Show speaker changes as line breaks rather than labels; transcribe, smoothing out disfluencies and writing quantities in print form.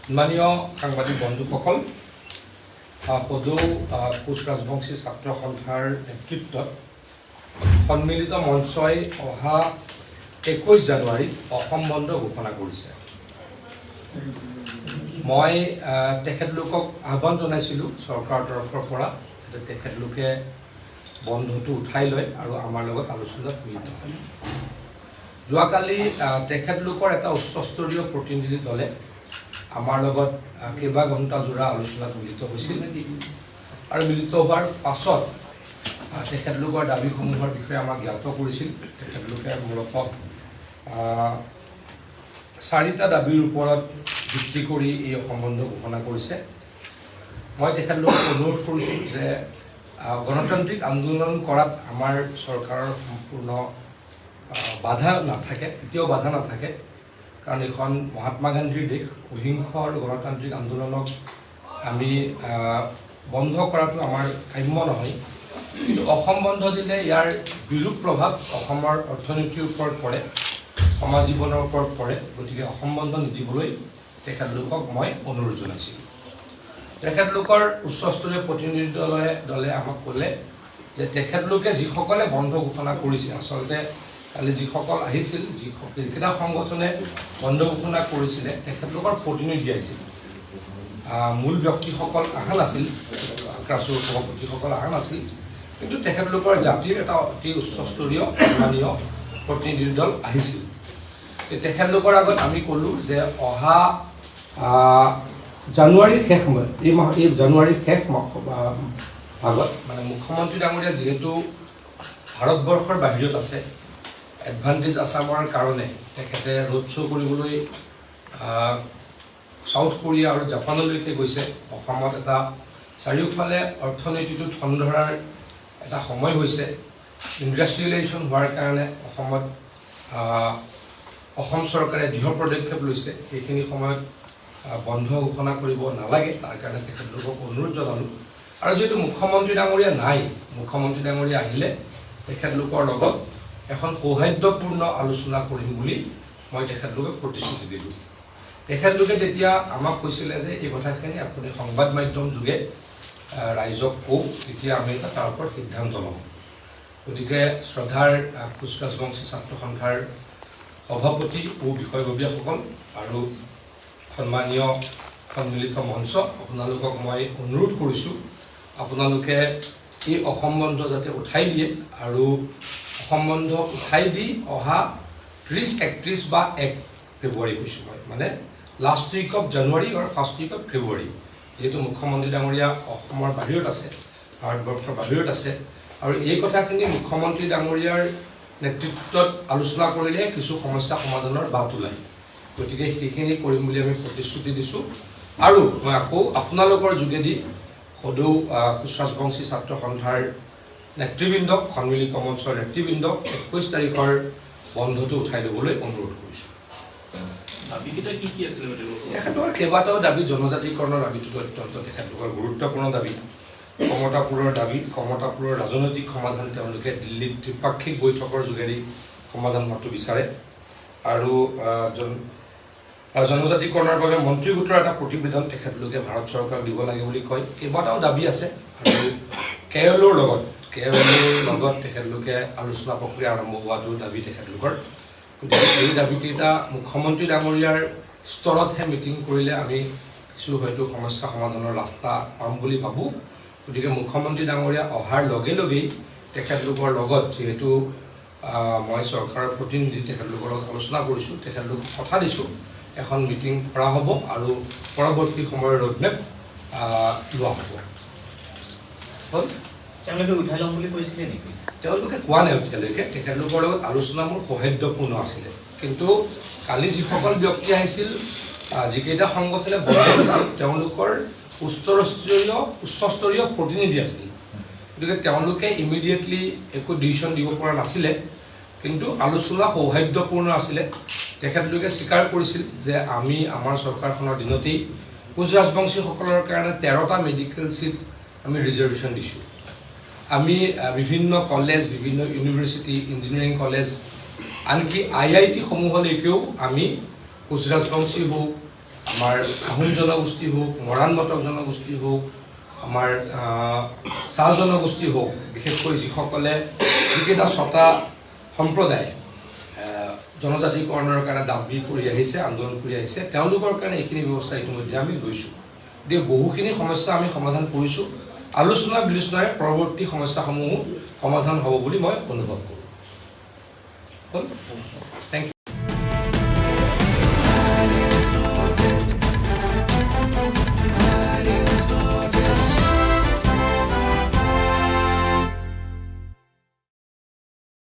সন্মানীয় সাংবাদিক বন্ধুসকল, সদৌ কোচ ৰাজবংশী ছাত্ৰ সন্থাৰ নেতৃত্বত সন্মিলিত মঞ্চই অহা 21 জানুৱাৰীত অসম বন্ধ ঘোষণা কৰিছে। মই তেখেতলোকক আহ্বান জনাইছিলোঁ চৰকাৰৰ তৰফৰ পৰা যাতে তেখেতলোকে বন্ধটো উঠাই লয় আৰু আমাৰ লগত আলোচনাত মিলিত হয়। যোৱাকালি তেখেতলোকৰ এটা উচ্চস্তৰীয় প্ৰতিনিধি দলে আমাৰ লগত কেইবা ঘণ্টা জোৰা আলোচনাত মিলিত হৈছিল আৰু মিলিত হোৱাৰ পাছত তেখেতলোকৰ দাবীসমূহৰ বিষয়ে আমাক জ্ঞাত কৰিছিল। তেখেতলোকে মূলতঃ 4টা দাবীৰ ওপৰত ভিত্তি কৰি এই অসম বন্ধ ঘোষণা কৰিছে। মই তেখেতলোকক অনুৰোধ কৰিছোঁ যে গণতান্ত্ৰিক আন্দোলন কৰাত আমাৰ চৰকাৰৰ সম্পূৰ্ণ বাধা নাথাকে, কেতিয়াও বাধা নাথাকে, কাৰণ এখন মহাত্মা গান্ধীৰ দেশ। অহিংস আৰু গণতান্ত্ৰিক আন্দোলনক আমি বন্ধ কৰাটো আমাৰ কাম্য নহয়, কিন্তু অসম বন্ধ দিলে ইয়াৰ বিৰূপ প্ৰভাৱ অসমৰ অৰ্থনীতিৰ ওপৰত পৰে, সমাজ জীৱনৰ ওপৰত পৰে। গতিকে অসম বন্ধ নিদিবলৈ তেখেতলোকক মই অনুৰোধ জনাইছিলোঁ। তেখেতলোকৰ উচ্চস্তৰীয় প্ৰতিনিধি দলে আমাক ক'লে যে তেখেতলোকে যিসকলে বন্ধ ঘোষণা কৰিছে, আচলতে কালি যিসকল আহিছিল, যিকেইটা সংগঠনে বন্ধ ঘোষণা কৰিছিলে তেখেতলোকৰ প্ৰতিনিধি আহিছিল। মূল ব্যক্তিসকল অহা নাছিল, ক্ৰাছৰ সভাপতিসকল অহা নাছিল, কিন্তু তেখেতলোকৰ জাতিৰ এটা অতি উচ্চস্তৰীয় সন্মানীয় প্ৰতিনিধি দল আহিছিল। তেখেতলোকৰ আগত আমি ক'লোঁ যে অহা জানুৱাৰীৰ শেষ সময়ত, এই জানুৱাৰীৰ শেষ ভাগত মানে মুখ্যমন্ত্ৰী ডাঙৰীয়া যিহেতু ভাৰতবৰ্ষৰ বাহিৰত আছে, এডভান্টেজ আছামৰ কাৰণে তেখেতে ৰোড শ্ব' কৰিবলৈ চাউথ কোৰিয়া আৰু জাপানলৈকে গৈছে। অসমত এটা চাৰিওফালে অৰ্থনীতিটো ঠন ধৰাৰ এটা সময় হৈছে। ইণ্ডাষ্ট্ৰিয়েলাইজেশ্যন হোৱাৰ কাৰণে অসম চৰকাৰে দৃঢ় পদক্ষেপ লৈছে। সেইখিনি সময়ত বন্ধ ঘোষণা কৰিব নালাগে, তাৰ কাৰণে তেখেতলোকক অনুৰোধ জনালোঁ। আৰু যিহেতু মুখ্যমন্ত্ৰী ডাঙৰীয়া নাই, মুখ্যমন্ত্ৰী ডাঙৰীয়া আহিলে তেখেতলোকৰ লগত এখন সৌহাৰ্দ্যপূৰ্ণ আলোচনা কৰিম বুলি মই তেখেতলোকক প্ৰতিশ্ৰুতি দিলোঁ। তেখেতলোকে তেতিয়া আমাক কৈছিলে যে এই কথাখিনি আপুনি সংবাদ মাধ্যম যোগে ৰাইজক কওক, তেতিয়া আমি তাৰ ওপৰত সিদ্ধান্ত ল'ম। গতিকে শ্ৰদ্ধাৰ কোচ ৰাজবংশী ছাত্ৰ সন্থাৰ সভাপতি ও বিষয়ববীয়াসকল আৰু সন্মানীয় সন্মিলিত মঞ্চ, আপোনালোকক মই অনুৰোধ কৰিছোঁ আপোনালোকে এই অসম বন্ধ যাতে উঠাই দিয়ে আৰু অসম বন্ধ উঠাই দি অহা 30, 31 বা 1 ফেব্ৰুৱাৰী কৈছোঁ মই, মানে লাষ্ট উইক অফ জানুৱাৰী আৰু ফাৰ্ষ্ট উইক অফ ফেব্ৰুৱাৰী। যিহেতু মুখ্যমন্ত্ৰী ডাঙৰীয়া অসমৰ বাহিৰত আছে, ভাৰতবৰ্ষৰ বাহিৰত আছে, আৰু এই কথাখিনি মুখ্যমন্ত্ৰী ডাঙৰীয়াৰ নেতৃত্বত আলোচনা কৰিলে কিছু সমস্যা সমাধানৰ বাট ওলায়। গতিকে সেইখিনি কৰিম বুলি আমি প্ৰতিশ্ৰুতি দিছোঁ। আৰু মই আকৌ আপোনালোকৰ যোগেদি সদৌ কোচ ৰাজবংশী ছাত্ৰ সন্থাৰ নেতৃবৃন্দক, সন্মিলিত মঞ্চৰ নেতৃবৃন্দক 21 তাৰিখৰ বন্ধটো উঠাই ল'বলৈ অনুৰোধ কৰিছোঁ। তেখেতৰ কেইবাটাও দাবী, জনজাতিকৰণৰ দাবীটো অত্যন্ত তেখেতলোকৰ গুৰুত্বপূৰ্ণ দাবী। কমতাপুৰৰ দাবী, কমতাপুৰৰ ৰাজনৈতিক সমাধান তেওঁলোকে দিল্লীত ত্ৰিপাক্ষিক বৈঠকৰ যোগেদি সমাধান হোৱাটো বিচাৰে। আৰু জনজাতিকৰণৰ বাবে মন্ত্ৰী গোটৰ এটা প্ৰতিবেদন তেখেতলোকে ভাৰত চৰকাৰক দিব লাগে বুলি কয়। কেইবাটাও দাবী আছে। আৰু কেৰলৰ লগত তেখেতলোকে আলোচনা প্ৰক্ৰিয়া আৰম্ভ হোৱাটো দাবী তেখেতলোকৰ। গতিকে এই দাবীকেইটা মুখ্যমন্ত্ৰী ডাঙৰীয়াৰ স্তৰতহে মিটিং কৰিলে আমি কিছু হয়তো সমস্যা সমাধানৰ ৰাস্তা পাম বুলি ভাবোঁ। গতিকে মুখ্যমন্ত্ৰী ডাঙৰীয়া অহাৰ লগে লগেই তেখেতলোকৰ লগত, যিহেতু মই চৰকাৰৰ প্ৰতিনিধি, তেখেতলোকৰ লগত আলোচনা কৰিছোঁ, তেখেতলোকক কথা দিছোঁ এখন মিটিং কৰা হ'ব আৰু পৰৱৰ্তী সময়ৰ ৰোডমেপ লোৱা হ'ব।
তেওঁলোকে উঠাই ল'ম বুলি কৈছিলে নেকি?
তেওঁলোকে কোৱা নাই এতিয়ালৈকে। তেখেতলোকৰ লগত আলোচনা মোৰ সৌহাৰ্দ্যপূৰ্ণ আছিলে, কিন্তু কালি যিসকল ব্যক্তি আহিছিল, যিকেইটা সংগঠনে বন্ধ দিছিল, তেওঁলোকৰ উচ্চস্তৰীয় প্ৰতিনিধি আছিল। গতিকে তেওঁলোকে ইমিডিয়েটলি একো ডিচিশ্যন দিব পৰা নাছিলে, কিন্তু আলোচনা সৌহাৰ্দ্যপূৰ্ণ আছিলে। তেখেতলোকে স্বীকাৰ কৰিছিল যে আমি আমাৰ চৰকাৰখনৰ দিনতেই কোচ ৰাজবংশীসকলৰ কাৰণে 13টা মেডিকেল ছিট আমি ৰিজাৰ্ভেশ্যন দিছোঁ। আমি বিভিন্ন কলেজ, বিভিন্ন ইউনিভাৰ্চিটি, ইঞ্জিনিয়াৰিং কলেজ, আনকি IIT সমূহলৈকেও আমি কোচ ৰাজবংশী হওক, আমাৰ আহোম জনগোষ্ঠী হওক, মৰাণ মটক জনগোষ্ঠী হওক, আমাৰ চাহ জনগোষ্ঠী হওক, বিশেষকৈ যিসকলে যিকেইটা 6টা সম্প্ৰদায় জনজাতিকৰণৰ কাৰণে দাবী কৰি আহিছে, আন্দোলন কৰি আহিছে, তেওঁলোকৰ কাৰণে এইখিনি ব্যৱস্থা ইতিমধ্যে আমি লৈছোঁ। গতিকে বহুখিনি সমস্যা আমি সমাধান কৰিছোঁ। আলোচনা বিলোচনাৰে পৰৱৰ্তী সমস্যাসমূহো সমাধান হ'ব বুলি মই অনুভৱ কৰোঁ। হ'ল? Thank U.